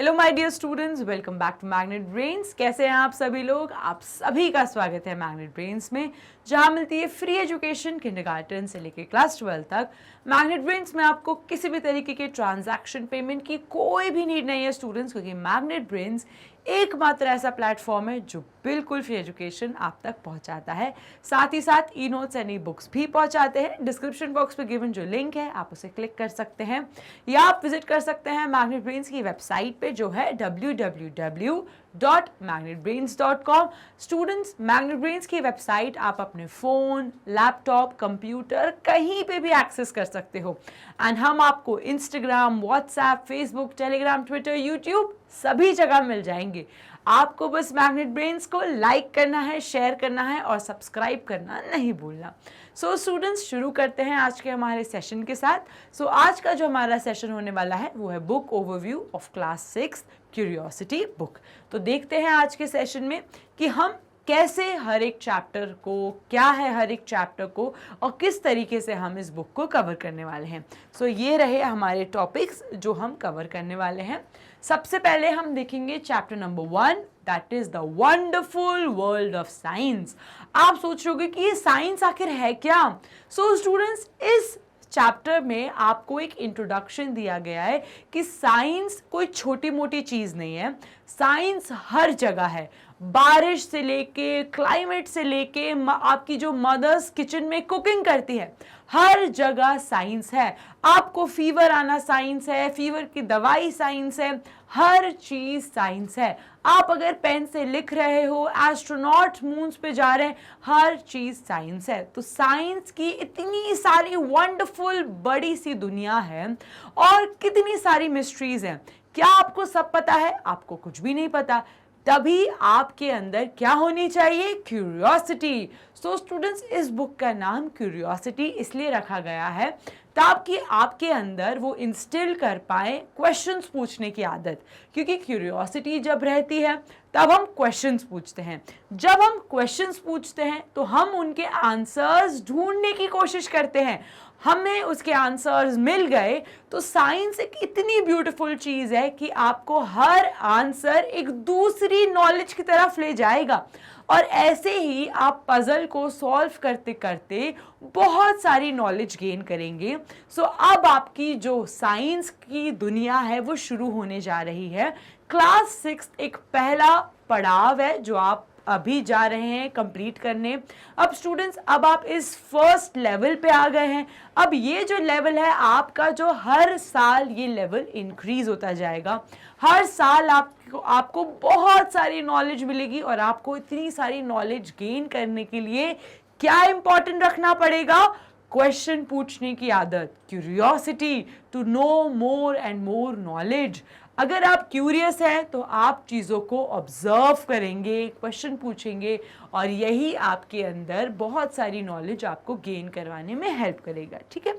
Hello my dear students, welcome back to Magnet Brains. कैसे हैं आप सभी लोग? आप सभी का स्वागत है मैग्नेट ब्रेन्स में, जहां मिलती है फ्री एजुकेशन किंडरगार्टन से लेकर क्लास 12 तक। मैग्नेट ब्रेन्स में आपको किसी भी तरीके के ट्रांजैक्शन पेमेंट की कोई भी नीड नहीं है स्टूडेंट्स, क्योंकि मैग्नेट ब्रेन्स एकमात्र ऐसा प्लेटफॉर्म है जो बिल्कुल फ्री एजुकेशन आप तक पहुंचाता है। साथ ही साथ e notes and e books भी पहुंचाते हैं। डिस्क्रिप्शन बॉक्स पे गिवन जो लिंक है आप उसे क्लिक कर सकते हैं या आप विजिट कर सकते हैं मैग्नेट ब्रेन्स की वेबसाइट पे जो है www.magnetbrains.com। स्टूडेंट्स, मैग्नेट ब्रेन्स की वेबसाइट आप अपने फ़ोन, लैपटॉप, कंप्यूटर कहीं पे भी एक्सेस कर सकते हो। एंड हम आपको Instagram, WhatsApp, Facebook, Telegram, Twitter, YouTube सभी जगह मिल जाएंगे। आपको बस मैग्नेट ब्रेन्स को लाइक करना है, शेयर करना है और सब्सक्राइब करना नहीं भूलना। सो स्टूडेंट्स, शुरू करते हैं आज के हमारे सेशन के साथ। आज का जो हमारा सेशन होने वाला है वो है book overview of class 6 curiosity book. तो देखते हैं आज के सेशन में कि हम कैसे हर एक चैप्टर को, क्या है हर एक चैप्टर को और किस तरीके से हम इस बुक को कवर करने वाले हैं। ये रहे हमारे टॉपिक्स जो हम कवर करने वाले हैं। सबसे पहले हम देखेंगे chapter number 1, that is the wonderful world of science. आप सोच रहे होगे कि ये साइंस आखिर है क्या? स्टूडेंट्स, इस चैप्टर में आपको एक इंट्रोडक्शन दिया गया है कि साइंस कोई छोटी मोटी चीज़ नहीं है। साइंस हर जगह है, बारिश से लेके, क्लाइमेट से लेके, आपकी जो मदर्स किचन में कुकिंग करती है, हर जगह साइंस है। आपको फीवर आना साइंस है, फीवर की दवाई साइंस है, हर चीज साइंस है। आप अगर पेन से लिख रहे हो, एस्ट्रोनॉट मून्स पे जा रहे हैं, हर चीज साइंस है। तो साइंस की इतनी सारी वंडरफुल बड़ी सी दुनिया है और कितनी सारी मिस्ट्रीज हैं। क्या आपको सब पता है? आपको कुछ भी नहीं पता। तभी आपके अंदर क्या होनी चाहिए? क्यूरियोसिटी। स्टूडेंट्स, इस बुक का नाम क्यूरियोसिटी इसलिए रखा गया है ताकि आपके अंदर वो इंस्टिल कर पाए क्वेश्चंस पूछने की आदत, क्योंकि क्यूरियोसिटी जब रहती है तब हम क्वेश्चंस पूछते हैं। जब हम क्वेश्चंस पूछते हैं तो हम उनके आंसर्स ढूंढने की कोशिश करते हैं। हमें उसके आंसर्स मिल गए तो साइंस एक इतनी ब्यूटीफुल चीज़ है कि आपको हर आंसर एक दूसरी नॉलेज की तरफ ले जाएगा और ऐसे ही आप पजल को सॉल्व करते करते बहुत सारी नॉलेज गेन करेंगे। अब आपकी जो साइंस की दुनिया है वो शुरू होने जा रही है। क्लास 6 एक पहला पड़ाव है जो आप अभी जा रहे हैं कंप्लीट करने। अब स्टूडेंट्स, अब आप इस फर्स्ट लेवल पे आ गए हैं। अब ये जो लेवल है आपका, जो हर साल ये लेवल इंक्रीज होता जाएगा। हर साल आपको बहुत सारी नॉलेज मिलेगी और आपको इतनी सारी नॉलेज गेन करने के लिए क्या इंपॉर्टेंट रखना पड़ेगा? क्वेश्चन पूछने की आदत, curiosity, to know more and more knowledge. अगर आप क्यूरियस हैं तो आप चीज़ों को ऑब्जर्व करेंगे, क्वेश्चन पूछेंगे और यही आपके अंदर बहुत सारी नॉलेज आपको गेन करवाने में हेल्प करेगा। ठीक है।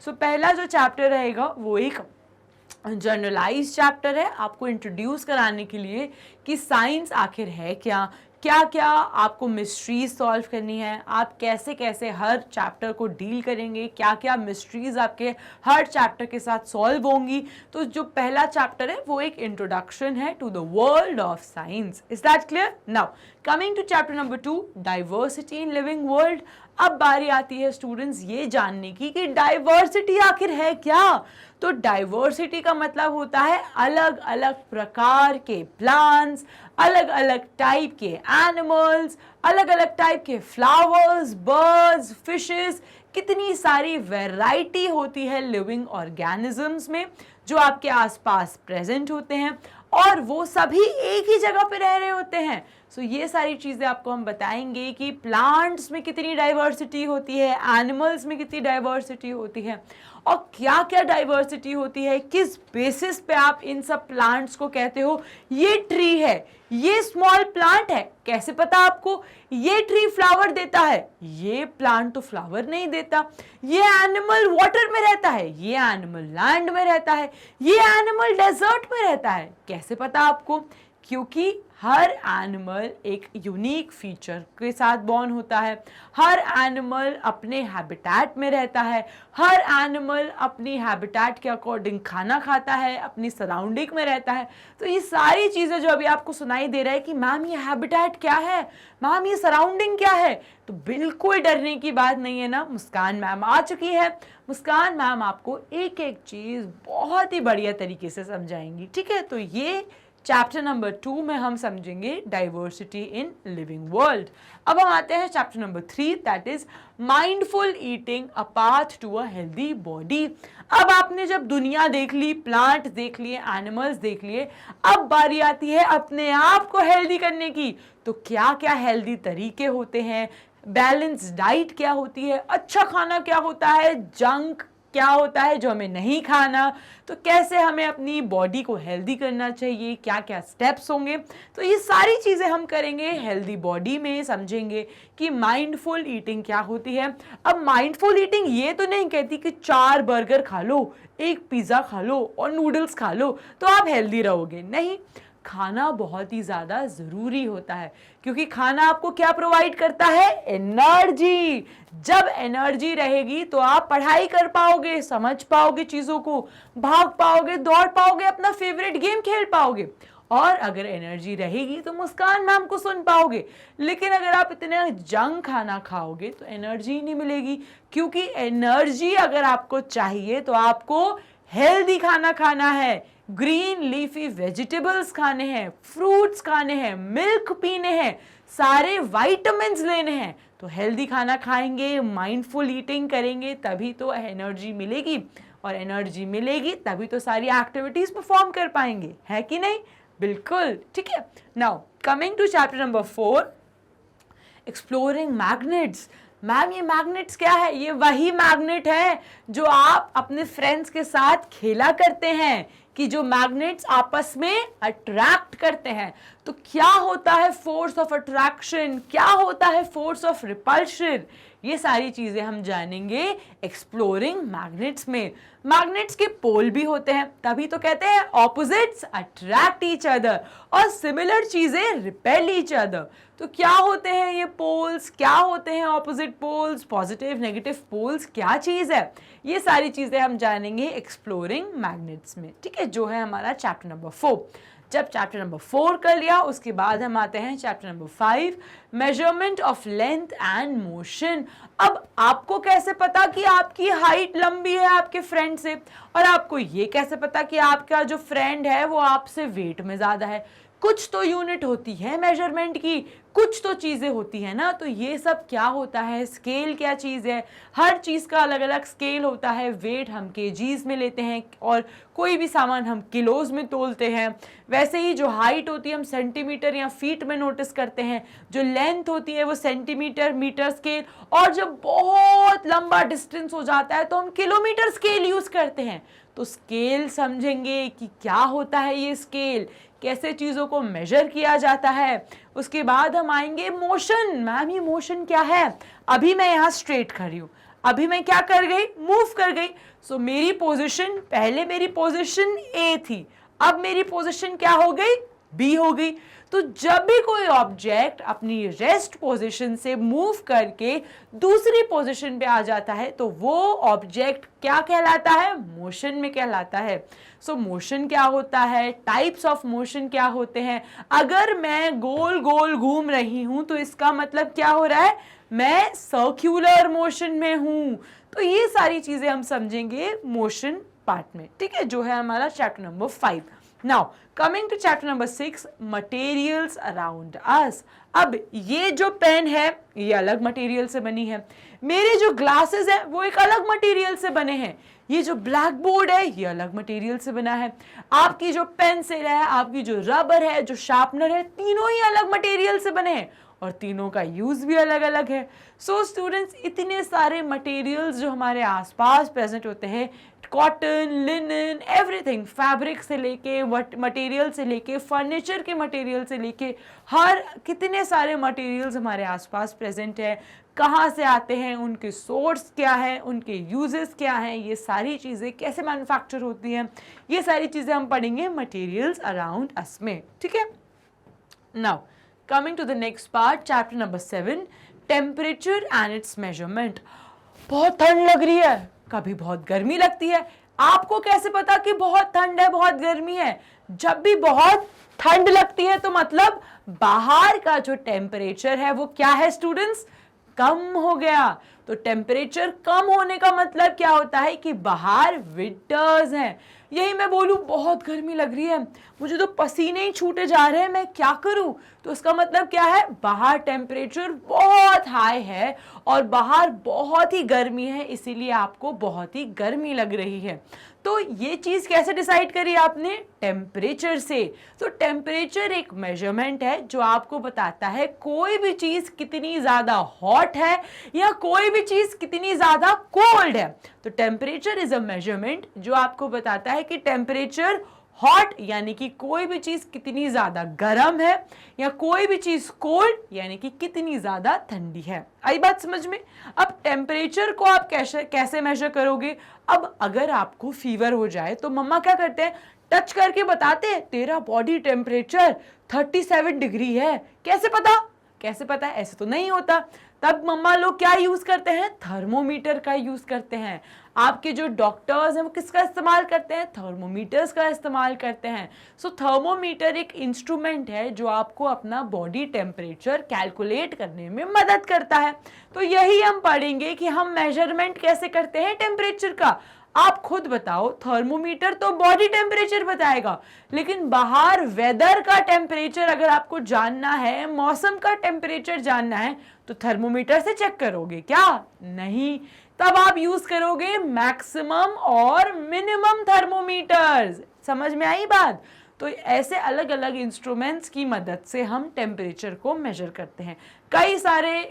पहला जो चैप्टर रहेगा वो एक जनरलाइज चैप्टर है, आपको इंट्रोड्यूस कराने के लिए कि साइंस आखिर है क्या, क्या क्या आपको मिस्ट्रीज सॉल्व करनी है, आप कैसे कैसे हर चैप्टर को डील करेंगे, क्या क्या मिस्ट्रीज आपके हर चैप्टर के साथ सॉल्व होंगी। तो जो पहला चैप्टर है वो एक इंट्रोडक्शन है to the world of science. Is that clear? Now coming to chapter number 2, diversity in living world. अब बारी आती है स्टूडेंट्स ये जानने की कि डाइवर्सिटी आखिर है क्या। तो डाइवर्सिटी का मतलब होता है अलग अलग प्रकार के प्लांट्स, अलग अलग टाइप के एनिमल्स, अलग अलग टाइप के फ्लावर्स, बर्ड्स, फिशेस। कितनी सारी वैरायटी होती है लिविंग ऑर्गेनिजम्स में जो आपके आसपास प्रेजेंट होते हैं और वो सभी एक ही जगह पे रह रहे होते हैं। ये सारी चीज़ें आपको हम बताएंगे कि प्लांट्स में कितनी डाइवर्सिटी होती है, एनिमल्स में कितनी डाइवर्सिटी होती है और क्या क्या डाइवर्सिटी होती है, किस बेसिस पे आप इन सब प्लांट्स को कहते हो ये ट्री है, ये स्मॉल प्लांट है। कैसे पता आपको? ये ट्री फ्लावर देता है, ये प्लांट तो फ्लावर नहीं देता। ये एनिमल वाटर में रहता है, ये एनिमल लैंड में रहता है, ये एनिमल डेजर्ट में रहता है। कैसे पता आपको? क्योंकि हर एनिमल एक यूनिक फीचर के साथ बॉर्न होता है, हर एनिमल अपने हैबिटेट में रहता है, हर एनिमल अपनी हैबिटेट के अकॉर्डिंग खाना खाता है, अपनी सराउंडिंग में रहता है। तो ये सारी चीज़ें जो अभी आपको सुनाई दे रहा है कि मैम ये हैबिटेट क्या है, मैम ये सराउंडिंग क्या है, तो बिल्कुल डरने की बात नहीं है ना। मुस्कान मैम आ चुकी है। मुस्कान मैम आपको एक एक चीज़ बहुत ही बढ़िया तरीके से समझाएंगी, ठीक है। तो ये चैप्टर नंबर 2 में हम समझेंगे डाइवर्सिटी इन लिविंग वर्ल्ड। अब हम आते हैं chapter number 3, that is mindful eating a path to a healthy body. अब आपने जब दुनिया देख ली, प्लांट देख लिए, एनिमल्स देख लिए, अब बारी आती है अपने आप को हेल्दी करने की। तो क्या क्या हेल्दी तरीके होते हैं, बैलेंस डाइट क्या होती है, अच्छा खाना क्या होता है, जंक क्या होता है जो हमें नहीं खाना, तो कैसे हमें अपनी बॉडी को हेल्दी करना चाहिए, क्या क्या स्टेप्स होंगे, तो ये सारी चीज़ें हम करेंगे हेल्दी बॉडी में। समझेंगे कि माइंडफुल ईटिंग क्या होती है। अब माइंडफुल ईटिंग ये तो नहीं कहती कि 4 बर्गर खा लो, 1 पिज़्ज़ा खा लो और नूडल्स खा लो तो आप हेल्दी रहोगे, नहीं। खाना बहुत ही ज़्यादा ज़रूरी होता है, क्योंकि खाना आपको क्या प्रोवाइड करता है, एनर्जी। जब एनर्जी रहेगी तो आप पढ़ाई कर पाओगे, समझ पाओगे चीज़ों को, भाग पाओगे, दौड़ पाओगे, अपना फेवरेट गेम खेल पाओगे। और अगर एनर्जी रहेगी तो मुस्कान मैम को सुन पाओगे। लेकिन अगर आप इतना जंक खाना खाओगे तो एनर्जी नहीं मिलेगी, क्योंकि एनर्जी अगर आपको चाहिए तो आपको हेल्दी खाना खाना है, ग्रीन लीफी वेजिटेबल्स खाने हैं, फ्रूट्स खाने हैं, मिल्क पीने हैं, सारे विटामिन्स लेने हैं। तो हेल्दी खाना खाएंगे, माइंडफुल ईटिंग करेंगे, तभी तो एनर्जी मिलेगी, और एनर्जी मिलेगी तभी तो सारी एक्टिविटीज परफॉर्म कर पाएंगे, है कि नहीं? बिल्कुल, ठीक है। Now coming to chapter number 4, exploring magnets. Ma'am ये मैग्नेट्स क्या है? ये वही मैग्नेट है जो आप अपने फ्रेंड्स के साथ खेला करते हैं, कि जो मैग्नेट्स आपस में अट्रैक्ट करते हैं। तो क्या होता है फोर्स ऑफ अट्रैक्शन, क्या होता है फोर्स ऑफ रिपल्शन, ये सारी चीजें हम जानेंगे एक्सप्लोरिंग मैग्नेट्स में। मैग्नेट्स के पोल भी होते हैं, तभी तो कहते हैं ऑपोजिट्स अट्रैक्ट ईच अदर और सिमिलर चीजें रिपेल ईच अदर। तो क्या होते हैं ये पोल्स, क्या होते हैं opposite poles, positive negative poles, क्या चीज है, ये सारी चीजें हम जानेंगे एक्सप्लोरिंग मैग्नेट्स में, ठीक है, जो है हमारा चैप्टर नंबर 4। जब चैप्टर नंबर 4 कर लिया उसके बाद हम आते हैं chapter number 5, measurement of length and motion. अब आपको कैसे पता कि आपकी हाइट लंबी है आपके फ्रेंड से, और आपको ये कैसे पता कि आपका जो फ्रेंड है वो आपसे वेट में ज़्यादा है? कुछ तो यूनिट होती है मेजरमेंट की, कुछ तो चीज़ें होती है ना। तो ये सब क्या होता है, स्केल क्या चीज़ है, हर चीज़ का अलग अलग स्केल होता है। वेट हम केजीज में लेते हैं और कोई भी सामान हम किलोज में तोलते हैं। वैसे ही जो हाइट होती है हम सेंटीमीटर या फीट में नोटिस करते हैं, जो लेंथ होती है वो सेंटीमीटर, मीटर स्केल, और जब बहुत लंबा डिस्टेंस हो जाता है तो हम किलोमीटर स्केल यूज़ करते हैं। तो स्केल समझेंगे कि क्या होता है ये स्केल, कैसे चीज़ों को मेजर किया जाता है। उसके बाद हम आएंगे मोशन। मैम ये मोशन क्या है? अभी मैं यहाँ स्ट्रेट खड़ी हूँ, अभी मैं क्या कर गई, मूव कर गई। सो मेरी पोजीशन, पहले मेरी पोजीशन ए थी, अब मेरी पोजीशन क्या हो गई, बी हो गई। तो जब भी कोई ऑब्जेक्ट अपनी रेस्ट पोजीशन से मूव करके दूसरी पोजीशन पे आ जाता है तो वो ऑब्जेक्ट क्या कहलाता है, मोशन में कहलाता है। सो मोशन क्या होता है, टाइप्स ऑफ मोशन क्या होते हैं। अगर मैं गोल गोल घूम रही हूं तो इसका मतलब क्या हो रहा है, मैं सर्क्यूलर मोशन में हूं। तो ये सारी चीजें हम समझेंगे मोशन पार्ट में, ठीक है, जो है हमारा chapter number 5। Now coming to chapter number 6, materials around us. अब ये जो पेन है ये अलग मटेरियल से बनी है, मेरे जो ग्लासेस है वो एक अलग मटेरियल से बने हैं, ये जो ब्लैक बोर्ड है ये अलग मटेरियल से बना है, आपकी जो पेंसिल है, आपकी जो रबर है, जो शार्पनर है, तीनों ही अलग मटेरियल से बने हैं और तीनों का यूज भी अलग अलग है। सो स्टूडेंट्स, इतने सारे मटेरियल्स जो हमारे आसपास प्रेजेंट होते हैं, कॉटन, लिनन, एवरीथिंग, फैब्रिक से लेके मटेरियल से लेके फर्नीचर के मटेरियल से लेके हर कितने सारे मटेरियल्स हमारे आसपास प्रेजेंट है, कहाँ से आते हैं, उनके सोर्स क्या है, उनके यूजेस क्या हैं, ये सारी चीज़ें कैसे मैन्युफैक्चर होती हैं, ये सारी चीज़ें हम पढ़ेंगे मटेरियल्स अराउंड अस में, ठीक है। Now coming to the next part, chapter number 7, temperature and its measurement. बहुत ठंड लग रही है, कभी बहुत गर्मी लगती है। आपको कैसे पता कि बहुत ठंड है, बहुत गर्मी है? जब भी बहुत ठंड लगती है तो मतलब बाहर का जो टेम्परेचर है वो क्या है स्टूडेंट्स? कम हो गया। तो टेम्परेचर कम होने का मतलब क्या होता है कि बाहर विंटर्स हैं। यही मैं बोलूं बहुत गर्मी लग रही है, मुझे तो पसीने ही छूटे जा रहे हैं, मैं क्या करूं? तो इसका मतलब क्या है? बाहर टेम्परेचर बहुत हाई है और बाहर बहुत ही गर्मी है, इसीलिए आपको बहुत ही गर्मी लग रही है। तो ये चीज कैसे डिसाइड करी आपने? टेम्परेचर से। तो टेम्परेचर एक मेजरमेंट है जो आपको बताता है कोई भी चीज कितनी ज्यादा हॉट है या कोई भी चीज कितनी ज्यादा कोल्ड है। तो टेम्परेचर इज अ मेजरमेंट जो आपको बताता है कि टेम्परेचर हॉट यानी कि कोई भी चीज कितनी ज्यादा गर्म है या कोई भी चीज कोल्ड यानी कि कितनी ज्यादा ठंडी है। आई बात समझ में? अब टेम्परेचर को आप कैसे मेजर करोगे? अब अगर आपको फीवर हो जाए तो मम्मा क्या करते हैं? टच करके बताते हैं तेरा बॉडी टेम्परेचर 37 डिग्री है। कैसे पता? कैसे पता? ऐसे तो नहीं होता। तब मम्मा लोग क्या यूज करते हैं? थर्मोमीटर का यूज करते हैं। आपके जो डॉक्टर्स हैं वो किसका इस्तेमाल करते हैं? थर्मोमीटर्स का इस्तेमाल करते हैं। सो थर्मोमीटर एक इंस्ट्रूमेंट है जो आपको अपना बॉडी टेम्परेचर कैलकुलेट करने में मदद करता है। तो यही हम पढ़ेंगे कि हम मेजरमेंट कैसे करते हैं टेम्परेचर का। आप खुद बताओ, थर्मोमीटर तो बॉडी टेम्परेचर बताएगा, लेकिन बाहर वेदर का टेम्परेचर अगर आपको जानना है, मौसम का टेम्परेचर जानना है, तो थर्मोमीटर से चेक करोगे क्या? नहीं। तब आप यूज करोगे मैक्सिमम और मिनिमम थर्मोमीटर्स। समझ में आई बात? तो ऐसे अलग अलग इंस्ट्रूमेंट्स की मदद से हम टेम्परेचर को मेजर करते हैं। कई सारे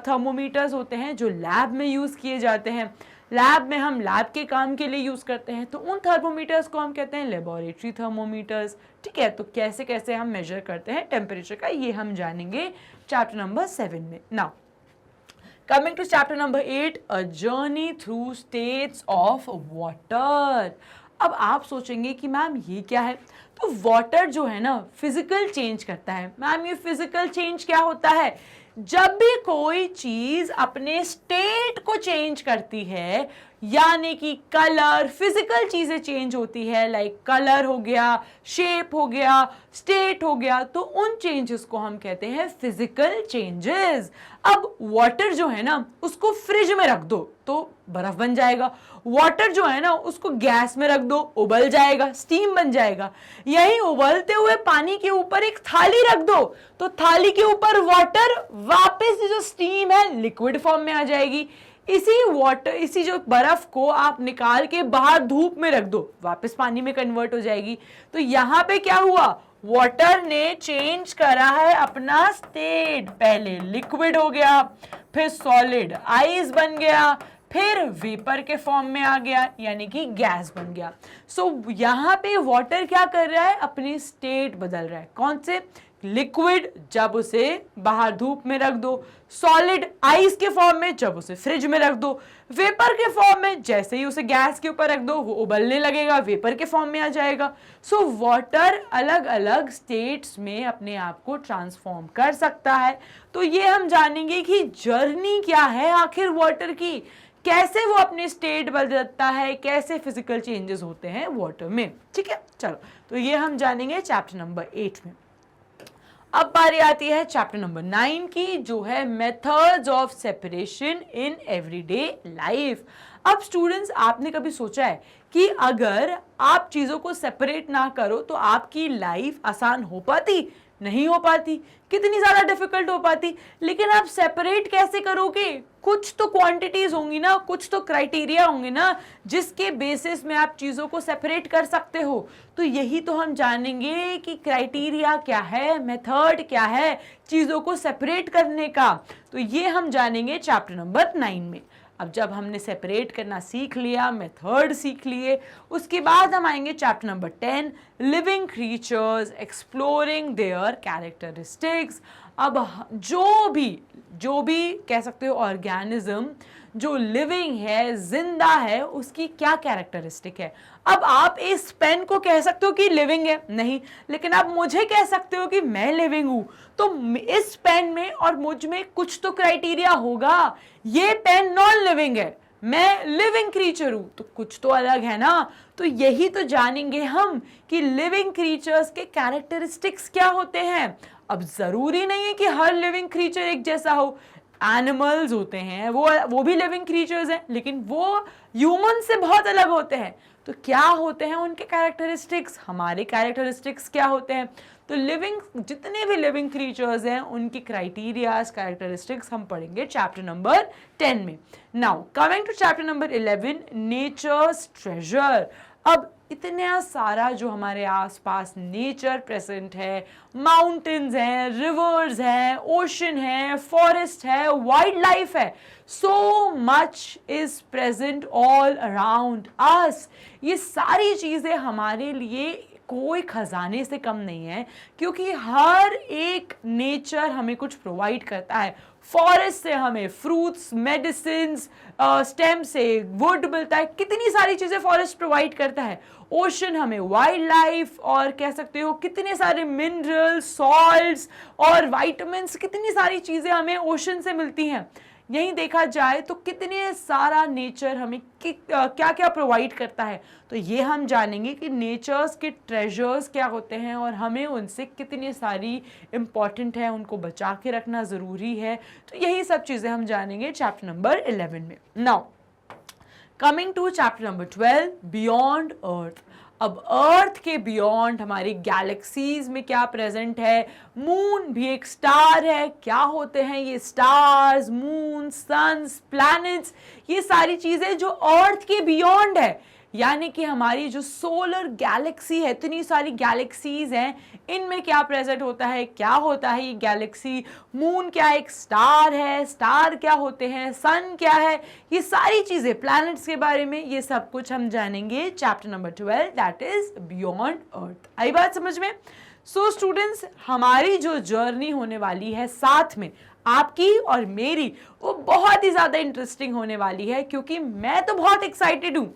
थर्मोमीटर्स होते हैं जो लैब में यूज किए जाते हैं। लैब में हम लैब के काम के लिए यूज करते हैं, तो उन थर्मोमीटर्स को हम कहते हैं लेबोरेटरी थर्मोमीटर्स। ठीक है, तो कैसे कैसे हम मेजर करते हैं टेम्परेचर का, ये हम जानेंगे चैप्टर नंबर 7 में। Now coming to chapter number 8, a journey through states of water. अब आप सोचेंगे कि मैम ये क्या है? तो वाटर जो है ना फिजिकल चेंज करता है। मैम ये फिजिकल चेंज क्या होता है? जब भी कोई चीज अपने स्टेट को चेंज करती है, यानी कि कलर, फिजिकल चीजें चेंज होती है, लाइक कलर हो गया, शेप हो गया, स्टेट हो गया, तो उन चेंजेस को हम कहते हैं फिजिकल चेंजेस। अब वाटर जो है ना उसको फ्रिज में रख दो तो बर्फ बन जाएगा। वाटर जो है ना उसको गैस में रख दो, उबल जाएगा, स्टीम बन जाएगा। यही उबलते हुए पानी के ऊपर एक थाली रख दो तो थाली के ऊपर वाटर, वापस जो स्टीम है लिक्विड फॉर्म में आ जाएगी। इसी जो बर्फ को आप निकाल के बाहर धूप में रख दो, वापस पानी में कन्वर्ट हो जाएगी। तो यहां पे क्या हुआ? वाटर ने चेंज करा है अपना स्टेट। पहले लिक्विड हो गया, फिर सॉलिड आइस बन गया, फिर वेपर के फॉर्म में आ गया, यानी कि गैस बन गया। सो यहां पे वाटर क्या कर रहा है? अपनी स्टेट बदल रहा है। कौन से? लिक्विड जब उसे बाहर धूप में रख दो, सॉलिड आइस के फॉर्म में जब उसे फ्रिज में रख दो, वेपर के फॉर्म में जैसे ही उसे गैस के ऊपर रख दो वो उबलने लगेगा, वेपर के फॉर्म में आ जाएगा। सो वाटर अलग अलग स्टेट्स में अपने आप को ट्रांसफॉर्म कर सकता है। तो ये हम जानेंगे कि जर्नी क्या है आखिर वाटर की, कैसे वो अपने स्टेट बदलता है, कैसे फिजिकल चेंजेस होते हैं वाटर में। ठीक है, चलो तो ये हम जानेंगे चैप्टर नंबर 8 में। अब बारी आती है चैप्टर नंबर 9 की, जो है methods of separation in everyday life. अब स्टूडेंट्स, आपने कभी सोचा है कि अगर आप चीजों को सेपरेट ना करो तो आपकी लाइफ आसान हो पाती? नहीं हो पाती। कितनी ज्यादा डिफिकल्ट हो पाती। लेकिन आप सेपरेट कैसे करोगे? कुछ तो क्वांटिटीज होंगी ना, कुछ तो क्राइटेरिया होंगे ना जिसके बेसिस में आप चीजों को सेपरेट कर सकते हो। तो यही तो हम जानेंगे कि क्राइटेरिया क्या है, मेथड क्या है चीजों को सेपरेट करने का। तो ये हम जानेंगे चैप्टर नंबर 9 में। अब जब हमने सेपरेट करना सीख लिया, मेथड सीख लिए, उसके बाद हम आएंगे chapter number 10, living creatures exploring there characteristics. अब जो भी कह सकते हो ऑर्गेनिज्म जो लिविंग है, जिंदा है, उसकी क्या कैरेक्टरिस्टिक है। अब आप इस पेन को कह सकते हो कि लिविंग है, नहीं, लेकिन आप मुझे कह सकते हो कि मैं लिविंग हूं, तो इस पेन में और मुझ में कुछ तो क्राइटेरिया होगा। ये पेन नॉन लिविंग है, मैं लिविंग क्रीचर हूं, तो कुछ तो अलग है ना। तो यही तो जानेंगे हम कि लिविंग क्रीचर्स के कैरेक्टरिस्टिक्स क्या होते हैं। अब जरूरी नहीं है कि हर लिविंग क्रीचर एक जैसा हो, एनिमल्स होते हैं वो भी लिविंग क्रीचर्स हैं, लेकिन वो ह्यूमन से बहुत अलग होते हैं। तो क्या होते हैं उनके कैरेक्टरिस्टिक्स, हमारे कैरेक्टरिस्टिक्स क्या होते हैं। तो जितने भी लिविंग क्रीचर्स हैं उनकी क्राइटेरियाज, कैरेक्टरिस्टिक्स हम पढ़ेंगे चैप्टर नंबर 10 में। Now coming to chapter number 11, nature's treasure. अब इतना सारा जो हमारे आसपास नेचर प्रेजेंट है, माउंटेन्स हैं, रिवर्स हैं, ओशन है, फॉरेस्ट है, वाइल्ड लाइफ है, so much is present all around us. ये सारी चीजें हमारे लिए कोई खजाने से कम नहीं है, क्योंकि हर एक नेचर हमें कुछ प्रोवाइड करता है। फॉरेस्ट से हमें फ्रूट्स, मेडिसिन, स्टेम से वुड मिलता है, कितनी सारी चीजें फॉरेस्ट प्रोवाइड करता है। ओशन हमें वाइल्ड लाइफ और कह सकते हो कितने सारे मिनरल्स, सॉल्ट्स और विटामिन्स, कितनी सारी चीजें हमें ओशन से मिलती हैं। यही देखा जाए तो कितने सारा नेचर हमें क्या क्या प्रोवाइड करता है। तो ये हम जानेंगे कि नेचर्स के ट्रेजर्स क्या होते हैं और हमें उनसे कितनी सारी इंपॉर्टेंट है, उनको बचा के रखना ज़रूरी है। तो यही सब चीज़ें हम जानेंगे चैप्टर नंबर 11 में। Now coming to chapter number 12, beyond earth. अब अर्थ के बियॉन्ड हमारी गैलेक्सीज में क्या प्रेजेंट है। मून भी एक स्टार है। क्या होते हैं ये स्टार्स, मून, सन्स, प्लैनेट्स, ये सारी चीजें जो अर्थ के बियॉन्ड है, यानी कि हमारी जो सोलर गैलेक्सी है, इतनी सारी गैलेक्सीज हैं, इनमें क्या प्रेजेंट होता है, क्या होता है ये गैलेक्सी। मून क्या एक स्टार है, स्टार क्या होते हैं, सन क्या है, ये सारी चीजें, प्लैनेट्स के बारे में, ये सब कुछ हम जानेंगे chapter number 12, that is beyond earth. आई बात समझ में। सो स्टूडेंट्स, हमारी जो जर्नी होने वाली है साथ में आपकी और मेरी, वो बहुत ही ज्यादा इंटरेस्टिंग होने वाली है, क्योंकि मैं तो बहुत एक्साइटेड हूं।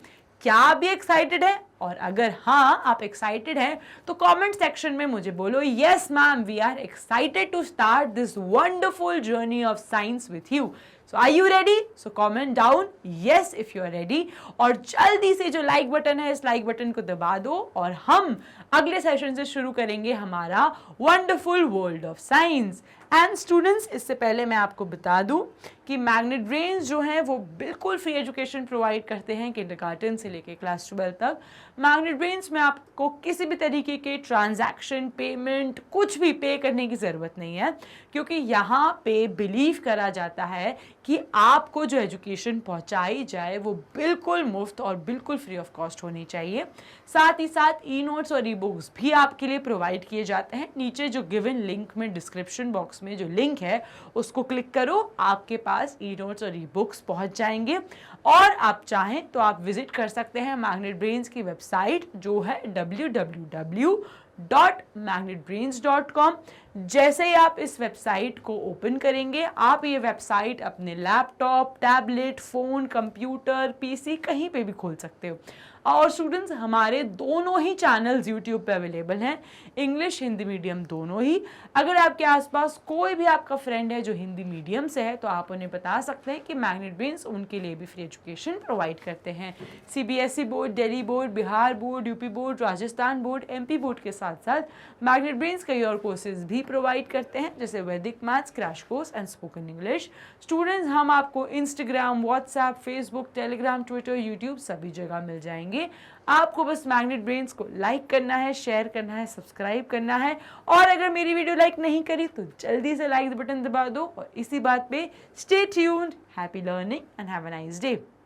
क्या आप भी एक्साइटेड है? और अगर हाँ आप एक्साइटेड हैं तो कमेंट सेक्शन में मुझे बोलो, yes ma'am, we are excited to start this wonderful journey of science with you. So are you ready? So comment down yes if you are ready, और जल्दी से जो लाइक बटन है, इस लाइक बटन को दबा दो, और हम अगले सेशन से शुरू करेंगे हमारा wonderful world of science. And students, इससे पहले मैं आपको बता दूं कि मैग्नेट ब्रेन्स जो हैं वो बिल्कुल फ्री एजुकेशन प्रोवाइड करते हैं किंडरगार्टन से लेके क्लास 12 तक। मैग्नेट ब्रेन्स में आपको किसी भी तरीके के ट्रांजैक्शन, पेमेंट, कुछ भी पे करने की ज़रूरत नहीं है, क्योंकि यहाँ पे बिलीव करा जाता है कि आपको जो एजुकेशन पहुँचाई जाए वो बिल्कुल मुफ्त और बिल्कुल फ्री ऑफ कॉस्ट होनी चाहिए। साथ ही साथ ई नोट्स और ई बुक्स भी आपके लिए प्रोवाइड किए जाते हैं। नीचे जो गिवन लिंक में, डिस्क्रिप्शन बॉक्स में जो लिंक है उसको क्लिक करो, आपके पास ई नोट्स और ई बुक्स पहुंच जाएंगे। और आप चाहें तो आप विजिट कर सकते हैं मैग्नेट ब्रेन्स की वेबसाइट, जो है www.magnetbrains.com। जैसे ही आप इस वेबसाइट को ओपन करेंगे, आप ये वेबसाइट अपने laptop, tablet, phone, computer, PC कहीं पे भी खोल सकते हो। और स्टूडेंट्स, हमारे दोनों ही चैनल्स यूट्यूब पे अवेलेबल हैं, इंग्लिश हिंदी मीडियम दोनों ही। अगर आपके आसपास कोई भी आपका फ्रेंड है जो हिंदी मीडियम से है, तो आप उन्हें बता सकते हैं कि मैग्नेट ब्रेन्स उनके लिए भी फ्री एजुकेशन प्रोवाइड करते हैं। CBSE board, Delhi board, Bihar board, UP board, Rajasthan board, MP board के साथ साथ मैग्नेट ब्रेन्स कई और कोर्सेज भी प्रोवाइड करते हैं, जैसे वैदिक maths, crash course and spoken English. Students, हम आपको Instagram, WhatsApp, Facebook, Telegram, Twitter, YouTube सभी जगह मिल जाएंगे। आपको बस मैग्नेट ब्रेन्स को लाइक करना है, शेयर करना है, सब्सक्राइब करना है, और अगर मेरी वीडियो लाइक नहीं करी तो जल्दी से लाइक बटन दबा दो। और इसी बात पे stay tuned, happy learning and have a nice day.